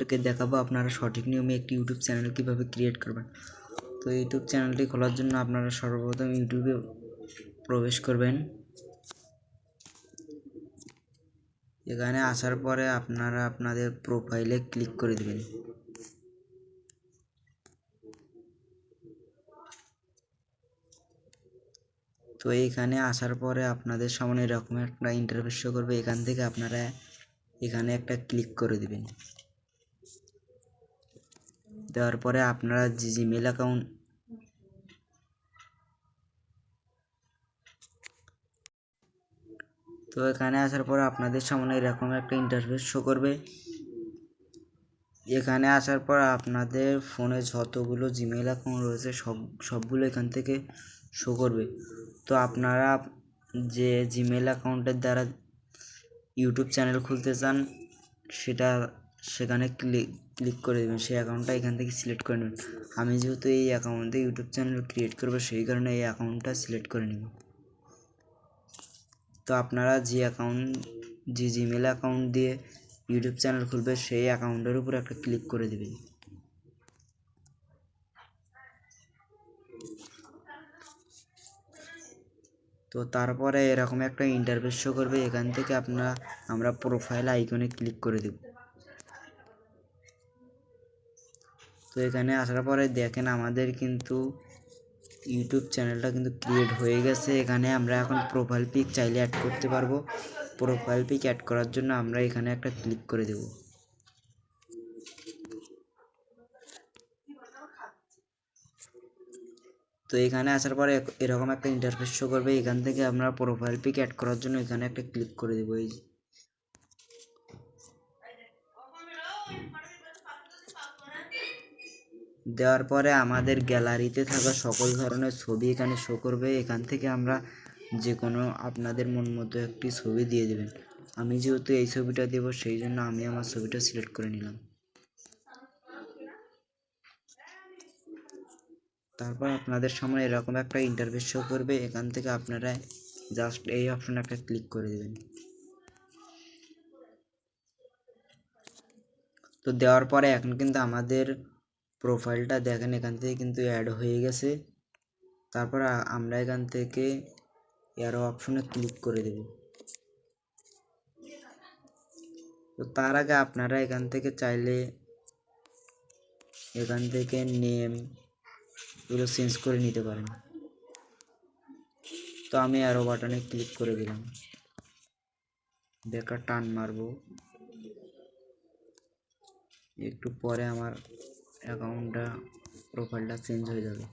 আপনাদেরকে দেখাবো আপনারা সঠিক নিয়মে একটি ইউটিউব চ্যানেল কীভাবে ক্রিয়েট করবেন। তো ইউটিউব চ্যানেলটি খোলার জন্য আপনারা সর্বপ্রথম ইউটিউবে প্রবেশ করবেন। এখানে আসার পরে আপনারা আপনাদের প্রোফাইলে ক্লিক করে দেবেন। তো এইখানে আসার পরে আপনাদের সামনে এরকম একটা ইন্টারফেস শো করবে। এখান থেকে আপনারা এখানে একটা ক্লিক করে দিবেন। দেওয়ার পরে আপনারা যে জিমেল অ্যাকাউন্ট তো এখানে আসার পরে আপনাদের সামনে এরকম একটা ইন্টারফেস শো করবে। এখানে আসার পর আপনাদের ফোনে যতগুলো জিমেল অ্যাকাউন্ট রয়েছে সবগুলো এখান থেকে শো করবে। তো আপনারা যে জিমেল অ্যাকাউন্টের দ্বারা ইউটিউব চ্যানেল খুলতে চান সেখানে ক্লিক করে দেবেন। সেই অ্যাকাউন্টটা এখান থেকে সিলেক্ট করে নেবেন। আমি যেহেতু এই অ্যাকাউন্টে ইউটিউব চ্যানেল ক্রিয়েট করবো সেই কারণে এই অ্যাকাউন্টটা সিলেক্ট করে নেব। তো আপনারা যে জিমেল অ্যাকাউন্ট দিয়ে ইউটিউব চ্যানেল খুলবে সেই অ্যাকাউন্টের উপর একটা ক্লিক করে দেবেন। তো তারপরে এরকম একটা ইন্টারফেস শো করবে। এখান থেকে আমরা প্রোফাইল আইকনে ক্লিক করে দেব। তো এখানে আসার পরে দেখেন আমাদের কিন্তু ইউটিউব চ্যানেলটা কিন্তু ক্রিয়েট হয়ে গেছে। এখানে আমরা এখন প্রোফাইল পিক চাইলে অ্যাড করতে পারবো। প্রোফাইল পিক অ্যাড করার জন্য আমরা এখানে একটা ক্লিক করে দেব। তো এখানে আসার পরে এরকম একটা ইন্টারফেস শো করবে। এখান থেকে আমরা প্রোফাইল পিক অ্যাড করার জন্য এখানে একটা ক্লিক করে দেবো। দেওয়ার পরে আমাদের গ্যালারিতে থাকা সকল ধরনের ছবি এখানে শো করবে। এখান থেকে আমরা যে কোনো আপনাদের মন মতো একটি ছবি দিয়ে দেবেন। আমি যেহেতু এই ছবিটা দেব সেই জন্য আমি আমার ছবিটা সিলেক্ট করে নিলাম। তারপর আপনাদের সামনে এরকম একটা ইন্টারফেস শো করবে। এখান থেকে আপনারা জাস্ট এই অপশনে একটা ক্লিক করে দেবেন। তো দেওয়ার পরে এখন কিন্তু আমাদের প্রোফাইলটা দেখেন এখান থেকে কিন্তু অ্যাড হয়ে গেছে। তারপর আমরা এখান থেকে অ্যারো অপশনে ক্লিক করে দেব। তো তার আগে আপনারা এখান থেকে চাইলে এখান থেকে নেম এগুলো চেঞ্জ করে নিতে পারেন। তো আমি অ্যারো বাটনে ক্লিক করে দিলাম। দেখা টান মারবো, একটু পরে আমার অ্যাকাউন্টটা প্রোফাইলটা চেঞ্জ হয়ে যাবে।